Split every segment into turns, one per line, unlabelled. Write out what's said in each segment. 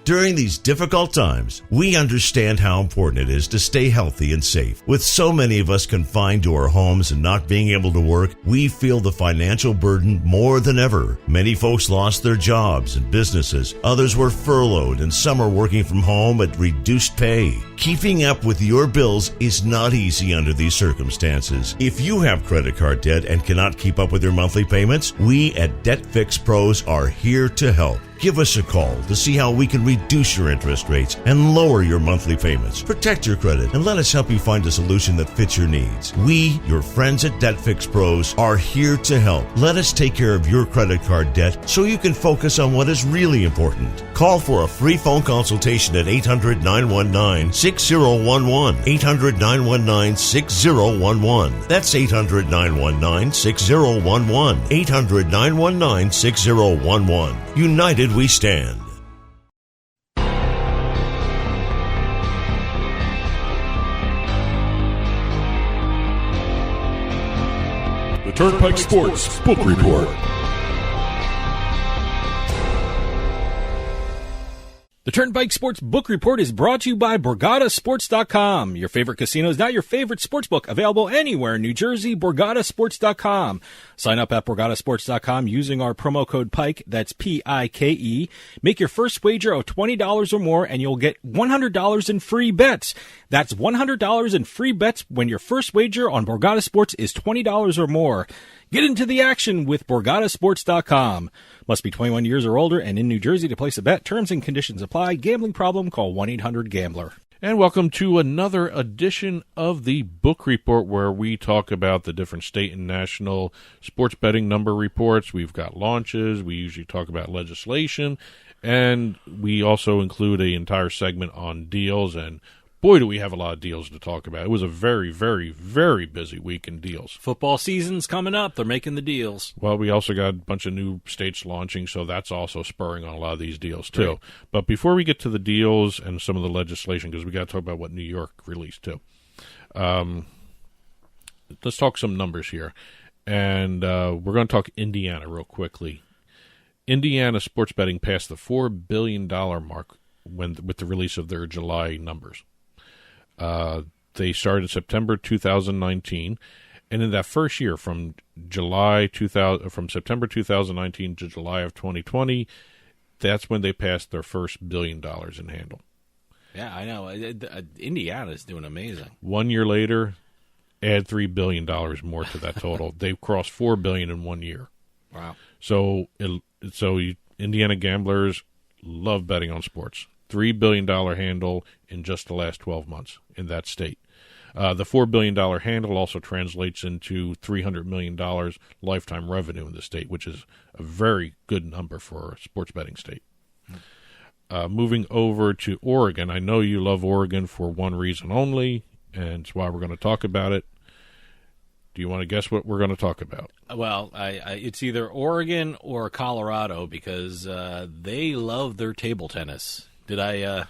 During these difficult times, we understand how important it is to stay healthy and safe. With so many of us confined to our homes and not being able to work, we feel the financial burden more than ever. Many folks lost their jobs and businesses. Others were furloughed, and some are working from home at reduced pay. Keeping up with your bills is not easy under these circumstances. If you have credit card debt and cannot keep up with your monthly payments, we at Debt Fix Pros are here to help. Give us a call to see how we can reduce your interest rates and lower your monthly payments. Protect your credit and let us help you find a solution that fits your needs. We, your friends at Debt Fix Pros, are here to help. Let us take care of your credit card debt so you can focus on what is really important. Call for a free phone consultation at 800-919-6011. 800-919-6011. That's 800-919-6011. 800-919-6011. United we stand.
The Turnpike Sports Book Report.
The Turnpike Sports Book Report is brought to you by BorgataSports.com. Your favorite casino is now your favorite sportsbook. Available anywhere in New Jersey, BorgataSports.com. Sign up at BorgataSports.com using our promo code PIKE, that's P-I-K-E. Make your first wager of $20 or more and you'll get $100 in free bets. That's $100 in free bets when your first wager on Borgata Sports is $20 or more. Get into the action with BorgataSports.com. Must be 21 years or older and in New Jersey to place a bet. Terms and conditions apply. Gambling problem? Call 1-800-GAMBLER.
And welcome to another edition of the Book Report, where we talk about the different state and national sports betting number reports. We've got launches. We usually talk about legislation. And we also include an entire segment on deals, and boy, do we have a lot of deals to talk about. It was a very, very, very busy week in deals.
Football season's coming up. They're making the deals.
Well, we also got a bunch of new states launching, so that's also spurring on a lot of these deals, too. Right. But before we get to the deals and some of the legislation, because we got to talk about what New York released, too, let's talk some numbers here. And we're going to talk Indiana real quickly. Indiana sports betting passed the $4 billion mark with the release of their July numbers. They started in September 2019, and in that first year, from September 2019 to July of 2020, that's when they passed their first $1 billion in handle.
Yeah, I know. Indiana's doing amazing.
1 year later, add $3 billion more to that total. They've crossed $4 billion in 1 year.
Wow. So
Indiana gamblers love betting on sports. $3 billion handle in just the last 12 months in that state. The $4 billion handle also translates into $300 million lifetime revenue in the state, which is a very good number for a sports betting state. Moving over to Oregon, I know you love Oregon for one reason only, and it's why we're going to talk about it. Do you want to guess what we're going to talk about?
Well, it's either Oregon or Colorado, because they love their table tennis. Did I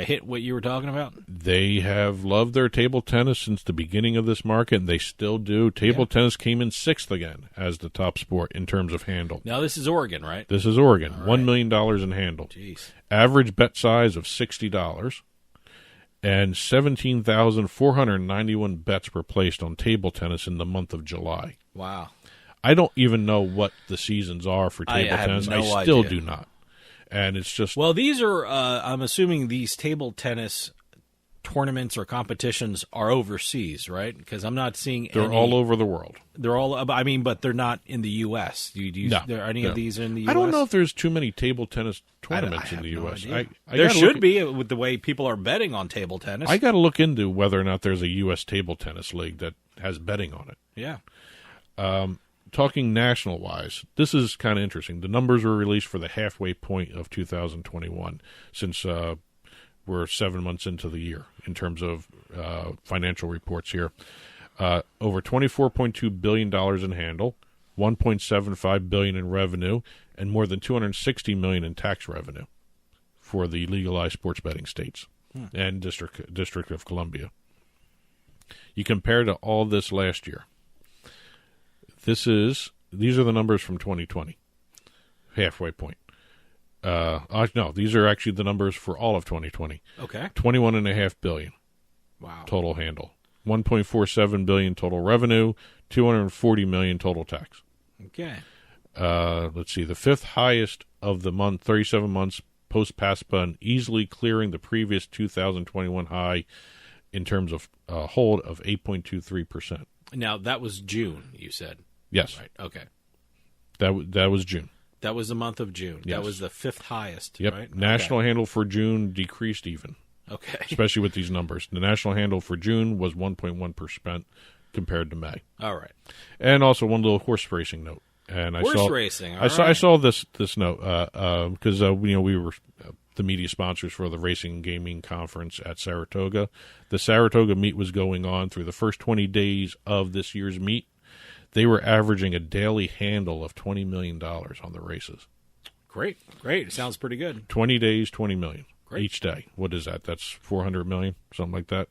hit what you were talking about?
They have loved their table tennis since the beginning of this market, and they still do. Table tennis came in sixth again as the top sport in terms of handle.
Now, this is Oregon, right?
This is Oregon.
All right.
$1 million in handle.
Jeez.
Average bet size of $60, and 17,491 bets were placed on table tennis in the month of July.
Wow.
I don't even know what the seasons are for table tennis.
I
still do not. And it's just...
Well, these are, I'm assuming these table tennis tournaments or competitions are overseas, right? Because I'm not seeing
They're all over the world.
They're all, but they're not in the U.S.
No.
Are any of these in the U.S.?
I don't know if there's too many table tennis tournaments in the U.S.
There should be, with the way people are betting on table tennis.
I got to look into whether or not there's a U.S. table tennis league that has betting on it.
Yeah.
Talking national-wise, this is kind of interesting. The numbers were released for the halfway point of 2021, since we're 7 months into the year in terms of financial reports here. Over $24.2 billion in handle, $1.75 billion in revenue, and more than $260 million in tax revenue for the legalized sports betting states and District of Columbia. You compare to all this last year. These are the numbers from 2020, halfway point. No, these are actually the numbers for all of 2020.
Okay.
$21.5 billion.
Wow.
Total handle. $1.47 billion total revenue. $240 million total tax.
Okay.
Let's see. The fifth highest of the month, 37 months post-PASPA, and easily clearing the previous 2021 high in terms of hold of 8.23%.
Now, that was June, you said.
Yes.
Right. Okay.
That was June.
That was the month of June.
Yes.
That was the fifth highest,
Yep.
right?
National handle for June decreased even.
Okay.
Especially with these numbers. The national handle for June was 1.1% compared to May.
All right.
And also one little horse racing note. And I saw this note because we were the media sponsors for the Racing and Gaming Conference at Saratoga. The Saratoga meet was going on through the first 20 days of this year's meet. They were averaging a daily handle of $20 million on the races.
Great. It sounds pretty good.
20 days, $20 million.
Great.
Each day. What is that? That's $400 million, something like that.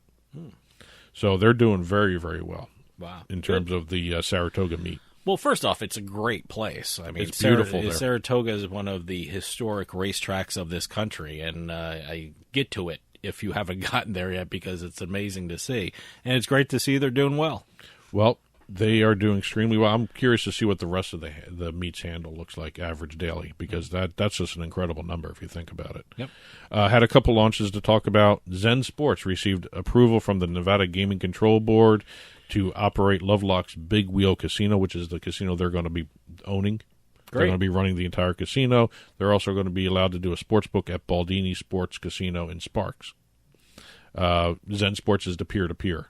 So they're doing very, very well.
Wow.
In terms of the Saratoga meet.
Well, first off, it's a great place. I mean,
it's beautiful there.
Saratoga is one of the historic racetracks of this country, and I get to it if you haven't gotten there yet because it's amazing to see. And it's great to see they're doing well.
Well, they are doing extremely well. I'm curious to see what the rest of the meets handle looks like average daily because that's just an incredible number if you think about it.
Yep.
Had a couple launches to talk about. Zen Sports received approval from the Nevada Gaming Control Board to operate Lovelock's Big Wheel Casino, which is the casino they're going to be owning.
Great.
They're going to be running the entire casino. They're also going to be allowed to do a sports book at Baldini Sports Casino in Sparks. Zen Sports is the peer-to-peer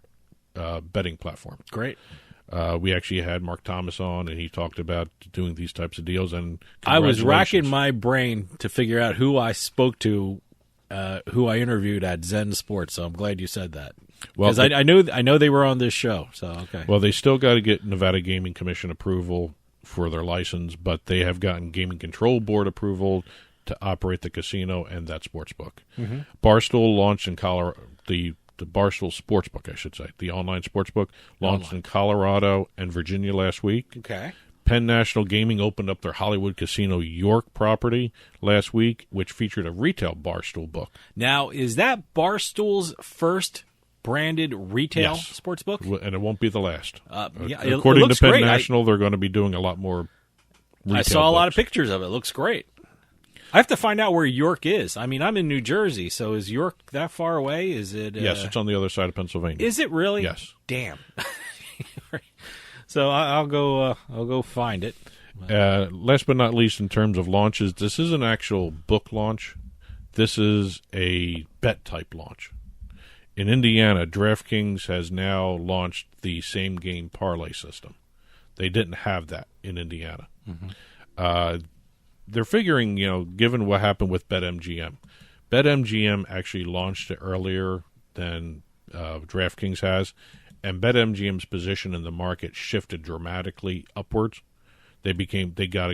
betting platform.
Great.
We actually had Mark Thomas on, and he talked about doing these types of deals. And
I was racking my brain to figure out who I spoke to, who I interviewed at Zen Sports. So I'm glad you said that. Because I know they were on this show. So okay.
Well, they still got to get Nevada Gaming Commission approval for their license, but they have gotten Gaming Control Board approval to operate the casino and that sports book. Mm-hmm. Barstool launched in Colorado. The Barstool Sportsbook, I should say, the online sportsbook, launched in Colorado and Virginia last week.
Okay.
Penn National Gaming opened up their Hollywood Casino York property last week, which featured a retail Barstool book.
Now, is that Barstool's first branded retail sportsbook?
And it won't be the last.
According
to Penn National, they're going to be doing a lot more retail
I saw a
books.
lot of pictures of it. It looks great. I have to find out where York is. I mean, I'm in New Jersey, so is York that far away? Is it?
Yes, it's on the other side of Pennsylvania.
Is it really?
Yes.
Damn. So I'll go find it.
Last but not least, in terms of launches, this is an actual book launch. This is a bet type launch. In Indiana, DraftKings has now launched the same game parlay system. They didn't have that in Indiana. Mm-hmm. They're figuring, given what happened with BetMGM. BetMGM actually launched it earlier than DraftKings has, and BetMGM's position in the market shifted dramatically upwards. They got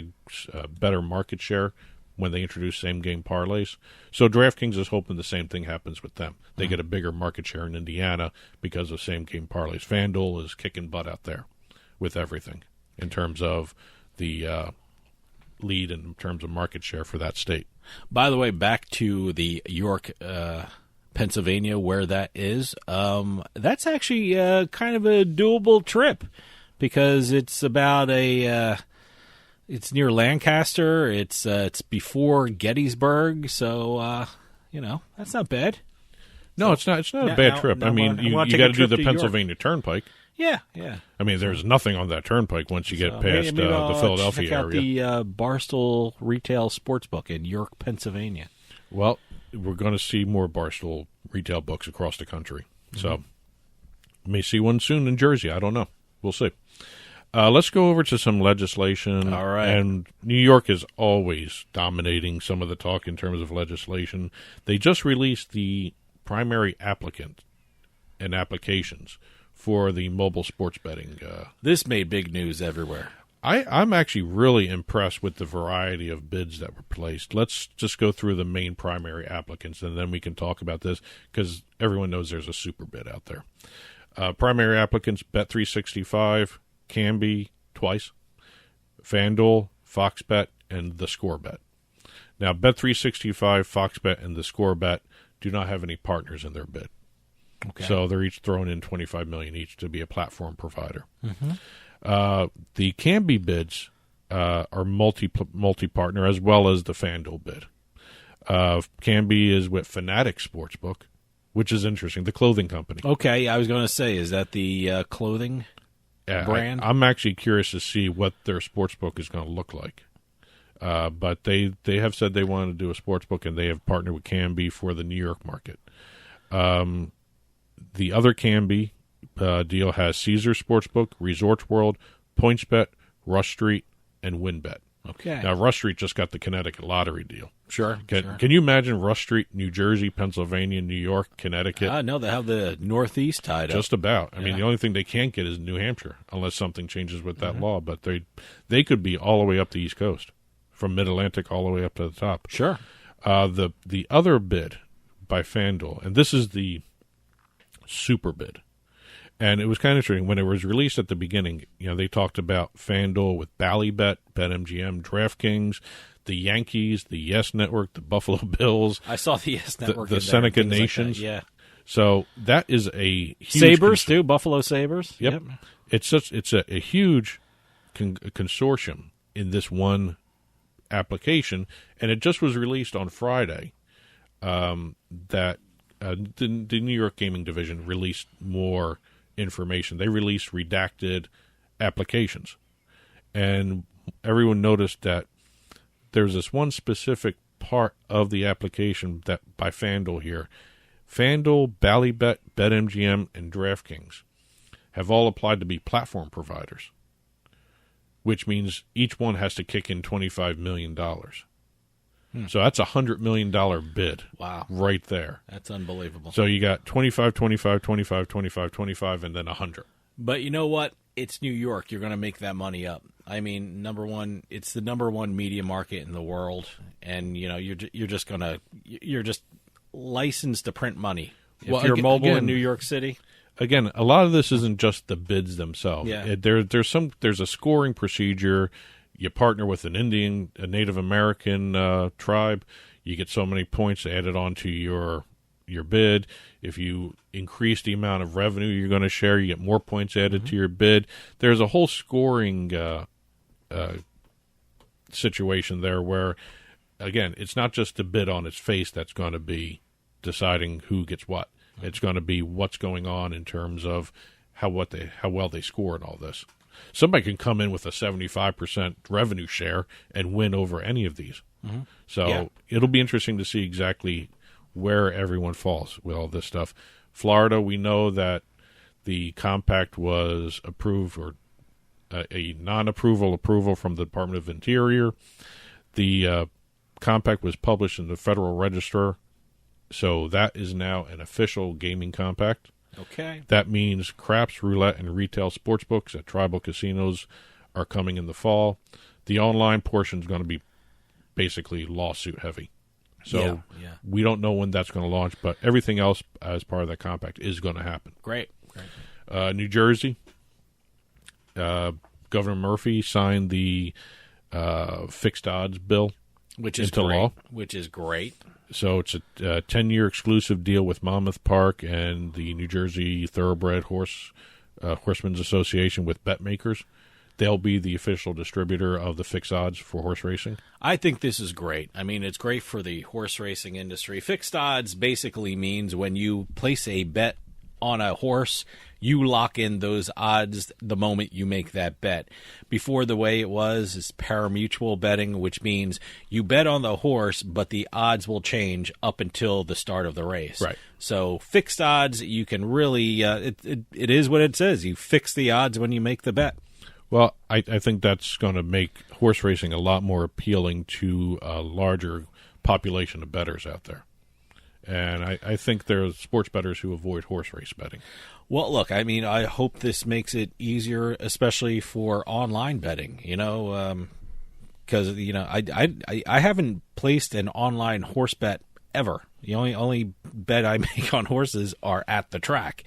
a better market share when they introduced same-game parlays. So DraftKings is hoping the same thing happens with them. They get a bigger market share in Indiana because of same-game parlays. FanDuel is kicking butt out there with everything in terms of the lead in terms of market share for that state.
By the way, back to the York, Pennsylvania, where that is, that's actually kind of a doable trip because it's about it's near Lancaster. It's before Gettysburg, so that's not bad.
No, it's not. It's not a bad trip. I mean, you got to do the Pennsylvania Turnpike.
Yeah.
I mean, there's nothing on that turnpike once you get past
maybe
the Philadelphia
check out
area.
The Barstool Retail Sportsbook in York, Pennsylvania.
Well, we're going to see more Barstool retail books across the country. Mm-hmm. So, may see one soon in Jersey. I don't know. We'll see. Let's go over to some legislation.
All right.
And New York is always dominating some of the talk in terms of legislation. They just released the primary applicant and applications for the mobile sports betting.
This made big news everywhere.
I'm actually really impressed with the variety of bids that were placed. Let's just go through the main primary applicants, and then we can talk about this because everyone knows there's a super bid out there. Primary applicants, Bet365, Canby twice, FanDuel, FoxBet, and the Score Bet. Now, Bet365, FoxBet, and TheScoreBet do not have any partners in their bid.
Okay.
So they're each throwing in $25 million each to be a platform provider.
Mm-hmm.
The Canby bids are multi-partner as well as the FanDuel bid. Canby is with Fanatic Sportsbook, which is interesting, the clothing company.
Okay, I was going to say, is that the clothing brand?
I'm actually curious to see what their sportsbook is going to look like. But they have said they want to do a sportsbook, and they have partnered with Canby for the New York market. The other Canby deal has Caesar Sportsbook, Resorts World, PointsBet, Rush Street, and WynnBet.
Okay.
Now, Rush Street just got the Connecticut lottery deal.
Sure.
Can you imagine Rush Street, New Jersey, Pennsylvania, New York, Connecticut?
No, they have the Northeast tied up.
Just about. I mean, the only thing they can't get is New Hampshire, unless something changes with that law. But they could be all the way up the East Coast, from Mid-Atlantic all the way up to the top.
Sure.
The other bid by FanDuel, and this is the super bid. And it was kind of interesting. When it was released at the beginning, they talked about FanDuel with Ballybet, BetMGM, DraftKings, the Yankees, the Yes Network, the Buffalo Bills.
I saw the Yes Network.
The Seneca Nations.
Like yeah.
So that is a huge
Sabres, too, Buffalo Sabres.
Yep. It's a huge consortium in this one application, and it just was released on Friday that the New York Gaming Division released more information. They released redacted applications, and everyone noticed that there's this one specific part of the application that by FanDuel here. FanDuel, Ballybet, BetMGM, and DraftKings have all applied to be platform providers, which means each one has to kick in $25 million. So that's a $100 million bid.
Wow.
Right there.
That's unbelievable.
So you got 25, 25, 25, 25, 25, and then 100.
But you know what? It's New York. You're going to make that money up. I mean, number one, it's the number one media market in the world, and you're just licensed to print money. If you're mobile in New York City.
Again, a lot of this isn't just the bids themselves.
Yeah.
There's a scoring procedure. You partner with a Native American tribe, you get so many points added onto your bid. If you increase the amount of revenue you're going to share, you get more points added to your bid. There's a whole scoring situation there where, again, it's not just the bid on its face that's going to be deciding who gets what. It's going to be what's going on in terms of how well they score and all this. Somebody can come in with a 75% revenue share and win over any of these. Mm-hmm. So it'll be interesting to see exactly where everyone falls with all this stuff. Florida, we know that the compact was approved, or a non-approval from the Department of Interior. The compact was published in the Federal Register, so that is now an official gaming compact.
Okay.
That means craps, roulette, and retail sportsbooks at tribal casinos are coming in the fall. The online portion is going to be basically lawsuit heavy. So we don't know when that's going to launch, but everything else as part of that compact is going to happen.
Great.
New Jersey, Governor Murphy signed the fixed odds bill into law.
Which is great.
So it's a 10-year exclusive deal with Monmouth Park and the New Jersey Thoroughbred Horsemen's Association with bet makers. They'll be the official distributor of the fixed odds for horse racing.
I think this is great. I mean, it's great for the horse racing industry. Fixed odds basically means when you place a bet on a horse, you lock in those odds the moment you make that bet. Before, the way it was is pari-mutuel betting, which means you bet on the horse, but the odds will change up until the start of the race.
Right.
So fixed odds, you can really it is what it says. You fix the odds when you make the bet.
Well, I think that's going to make horse racing a lot more appealing to a larger population of bettors out there. And I think there are sports bettors who avoid horse race betting.
Well, look, I mean, I hope this makes it easier, especially for online betting, because, I haven't placed an online horse bet ever. The only bet I make on horses are at the track.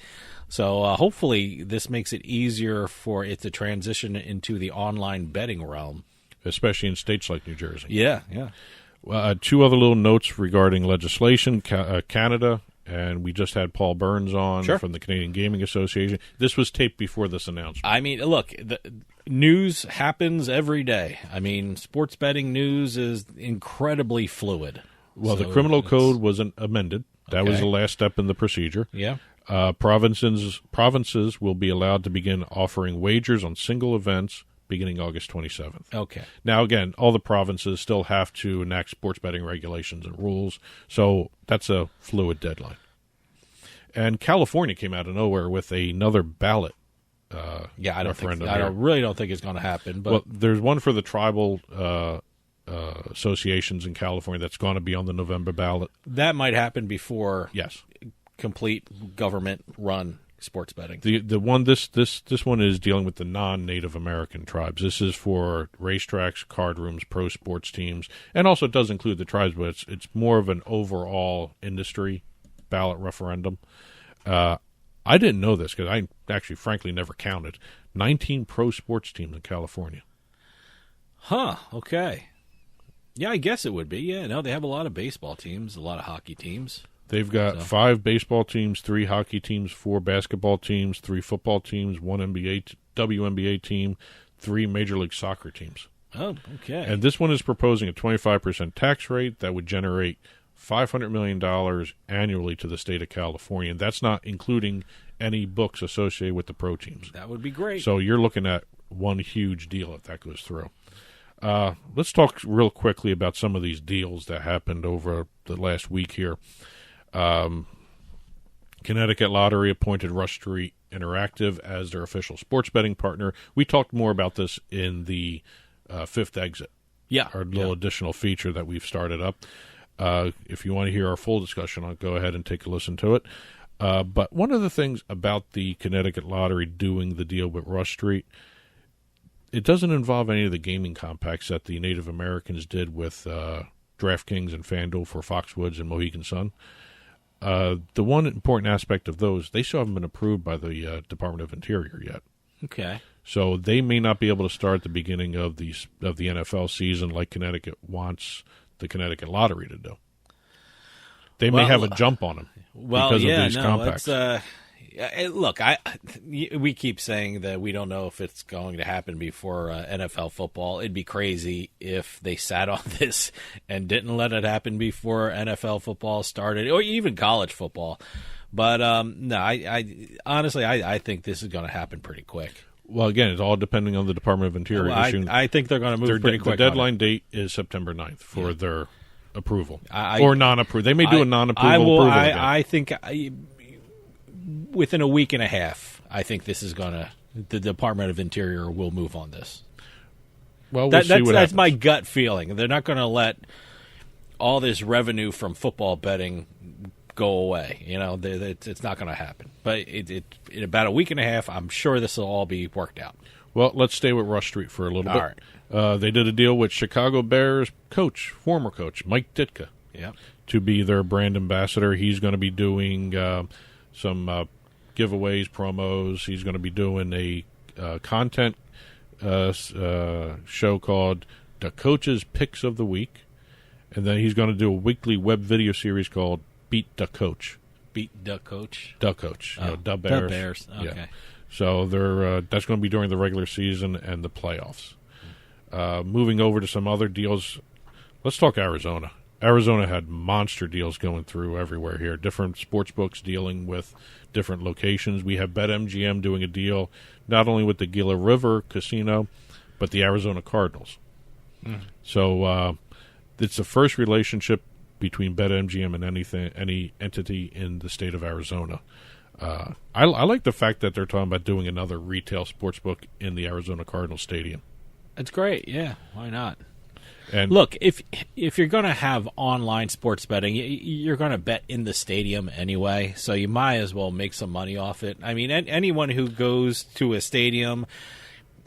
So hopefully this makes it easier for it to transition into the online betting realm.
Especially in states like New Jersey.
Yeah.
Two other little notes regarding legislation. Canada, and we just had Paul Burns on from the Canadian Gaming Association. This was taped before this announcement.
I mean, look, the news happens every day. I mean, sports betting news is incredibly fluid.
Well, the criminal code was amended. That was the last step in the procedure.
Yeah.
Provinces will be allowed to begin offering wagers on single events beginning August 27th.
Okay.
Now, again, all the provinces still have to enact sports betting regulations and rules, so that's a fluid deadline. And California came out of nowhere with another ballot referendum.
I really don't think it's going to happen. But
well, there's one for the tribal associations in California that's going to be on the November ballot.
That might happen before
yes,
complete government-run sports betting.
The one this one is dealing with the non-Native American tribes. This is for racetracks, card rooms, pro sports teams, and also it does include the tribes, but it's more of an overall industry ballot referendum. I didn't know this because I actually, frankly, never counted. 19 pro sports teams in California.
Huh, okay. Yeah, I guess it would be. Yeah, no, they have a lot of baseball teams, a lot of hockey teams.
They've got 5 baseball teams, 3 hockey teams, 4 basketball teams, 3 football teams, 1 WNBA team, 3 Major League Soccer teams.
Oh, okay.
And this one is proposing a 25% tax rate that would generate $500 million annually to the state of California. And that's not including any books associated with the pro teams.
That would be great.
So you're looking at one huge deal if that goes through. Let's talk real quickly about some of these deals that happened over the last week here. Connecticut Lottery appointed Rush Street Interactive as their official sports betting partner. We talked more about this in the Fifth Exit.
Yeah.
Our little additional feature that we've started up. If you want to hear our full discussion on it, go ahead and take a listen to it. But one of the things about the Connecticut Lottery doing the deal with Rush Street, it doesn't involve any of the gaming compacts that the Native Americans did with DraftKings and FanDuel for Foxwoods and Mohegan Sun. The one important aspect of those, they still haven't been approved by the Department of Interior yet.
Okay.
So they may not be able to start at the beginning of the NFL season like Connecticut wants the Connecticut Lottery to do. They may have a jump on them because of these compacts.
Look, we keep saying that we don't know if it's going to happen before NFL football. It'd be crazy if they sat on this and didn't let it happen before NFL football started, or even college football. But no, I honestly think this is going to happen pretty quick.
Well, again, it's all depending on the Department of Interior.
I think they're going to move pretty quick.
The deadline date is September 9th for their approval or non-approval. They may do a non-approval.
I think within a week and a half, I think this is going to. The Department of Interior will move on this.
Well, we'll see what happens.
That's my gut feeling. They're not going to let all this revenue from football betting go away. You know, it's not going to happen. But in about a week and a half, I'm sure this will all be worked out.
Well, let's stay with Rush Street for a little bit.
All right.
They did a deal with Chicago Bears former coach, Mike Ditka, to be their brand ambassador. He's going to be doing some giveaways, promos. He's going to be doing a content show called The Coach's Picks of the Week. And then he's going to do a weekly web video series called Beat the Coach.
Beat the Coach?
The Coach. The Bears.
The Bears. Okay.
Yeah. So that's going to be during the regular season and the playoffs. Moving over to some other deals, let's talk Arizona. Arizona had monster deals going through everywhere here. Different sports books dealing with different locations. We have BetMGM doing a deal not only with the Gila River Casino, but the Arizona Cardinals. So it's the first relationship between BetMGM and any entity in the state of Arizona. I like the fact that they're talking about doing another retail sports book in the Arizona Cardinals Stadium.
That's great. Yeah, why not?
And
look, if you're going to have online sports betting, you're going to bet in the stadium anyway, so you might as well make some money off it. I mean, anyone who goes to a stadium,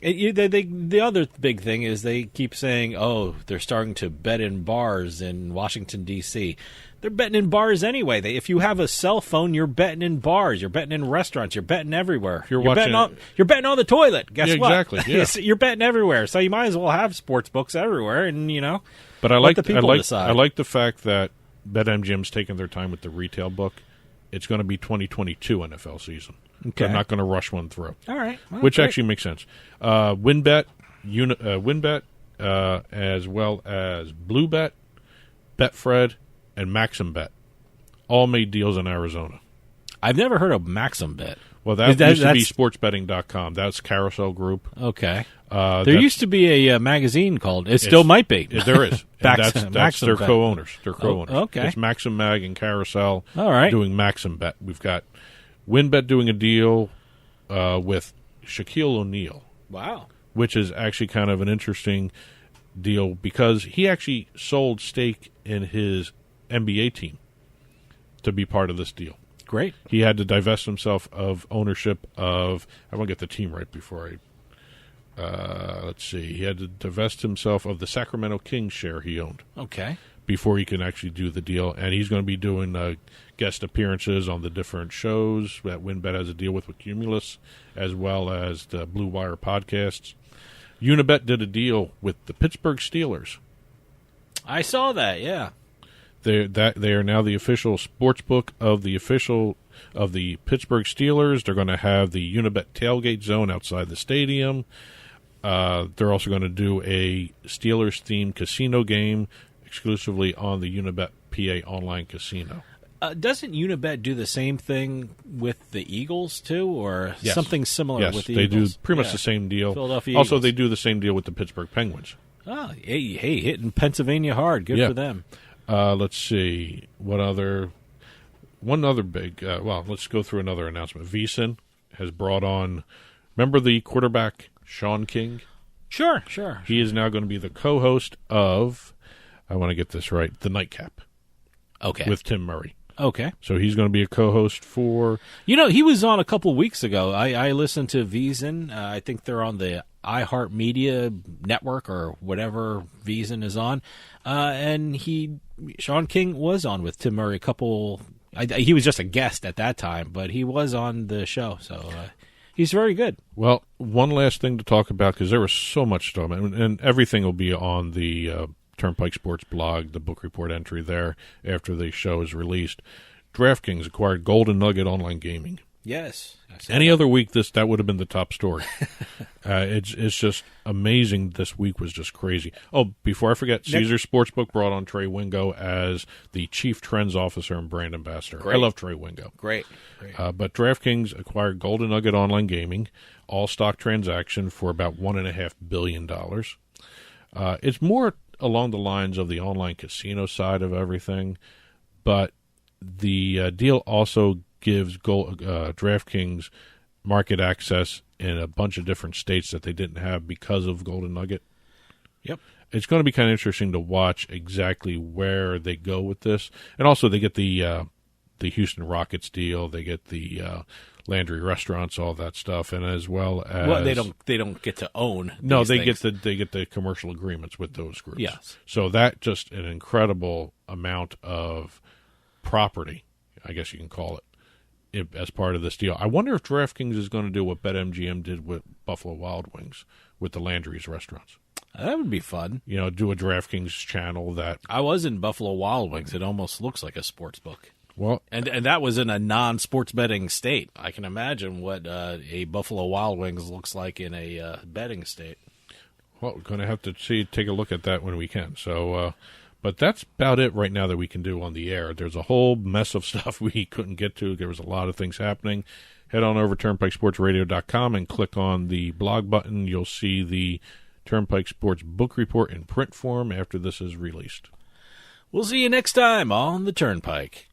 the other big thing is they keep saying, oh, they're starting to bet in bars in Washington, D.C. They're betting in bars anyway. If you have a cell phone, you're betting in bars. You're betting in restaurants. You're betting everywhere. You're betting on the toilet. Guess what?
Exactly. Yeah.
You're betting everywhere. So you might as well have sports books everywhere, and
But I
let the people decide.
I like the fact that BetMGM's taking their time with the retail book. It's going to be 2022 NFL season.
Okay.
They're not going to rush one through.
All right. Well,
which
great.
actually makes sense. WynnBet, as well as BlueBet, Betfred, and MaximBet all made deals in Arizona.
I've never heard of MaximBet.
Well, that used to be sportsbetting.com. That's Carousel Group.
Okay. There used to be a magazine called. It still might be.
There is. That's their co-owners.
Okay.
It's Maxim Mag and Carousel.
All right.
Doing MaximBet. We've got WynnBet doing a deal with Shaquille O'Neal.
Wow.
Which is actually kind of an interesting deal because he actually sold stake in his NBA team to be part of this deal.
Great.
He had to divest himself of ownership of. I want to get the team right before I. Let's see. He had to divest himself of the Sacramento Kings share he owned.
Okay.
Before he can actually do the deal, and he's going to be doing guest appearances on the different shows that WynnBet has a deal with Cumulus, as well as the Blue Wire podcasts. Unibet did a deal with the Pittsburgh Steelers.
I saw that. Yeah.
They are now the official sportsbook of the Pittsburgh Steelers. They're going to have the Unibet tailgate zone outside the stadium. They're also going to do a Steelers-themed casino game exclusively on the Unibet PA online casino.
Doesn't Unibet do the same thing with the Eagles, too, or
yes.
something similar with the
Eagles? Yes, they do pretty much the same deal.
Philadelphia
also,
Eagles.
They do the same deal with the Pittsburgh Penguins.
Oh, hey, hitting Pennsylvania hard. Good for them.
Let's see. One other big, let's go through another announcement. VSiN has brought on, remember the quarterback, Sean King?
Sure.
He is now going to be the co-host of, I want to get this right, The Nightcap.
Okay.
With Tim Murray.
Okay.
So he's going to be a co-host for...
he was on a couple weeks ago. I listened to VSiN. I think they're on the iHeartMedia network or whatever VSiN is on. And Sean King was on with Tim Murray he was just a guest at that time, but he was on the show. So he's very good.
Well, one last thing to talk about, because there was so much stuff, and everything will be on the Turnpike Sports blog, the book report entry there after the show is released. DraftKings acquired Golden Nugget Online Gaming.
Yes.
Any other week, that would have been the top story. It's just amazing. This week was just crazy. Oh, before I forget, Caesar Sportsbook brought on Trey Wingo as the Chief Trends Officer and Brand Ambassador.
Great.
I love Trey Wingo.
Great.
But DraftKings acquired Golden Nugget Online Gaming, all-stock transaction for about $1.5 billion. It's more along the lines of the online casino side of everything, but the deal also gives DraftKings market access in a bunch of different states that they didn't have because of Golden Nugget.
Yep.
It's going to be kind of interesting to watch exactly where they go with this. And also they get the Houston Rockets deal, they get the Landry restaurants, all that stuff, and as well as
they don't get to own.
No, they
things.
get the commercial agreements with those groups.
Yes.
So that just an incredible amount of property, I guess you can call it, as part of this deal. I wonder if DraftKings is going to do what BetMGM did with Buffalo Wild Wings with the Landry's restaurants.
That would be fun.
Do a DraftKings channel that...
I was in Buffalo Wild Wings. It almost looks like a sports book.
Well,
and that was in a non-sports betting state. I can imagine what a Buffalo Wild Wings looks like in a betting state.
Well, we're going to have to take a look at that when we can. So, but that's about it right now that we can do on the air. There's a whole mess of stuff we couldn't get to. There was a lot of things happening. Head on over to TurnpikeSportsRadio.com and click on the blog button. You'll see the Turnpike Sports book report in print form after this is released.
We'll see you next time on the Turnpike.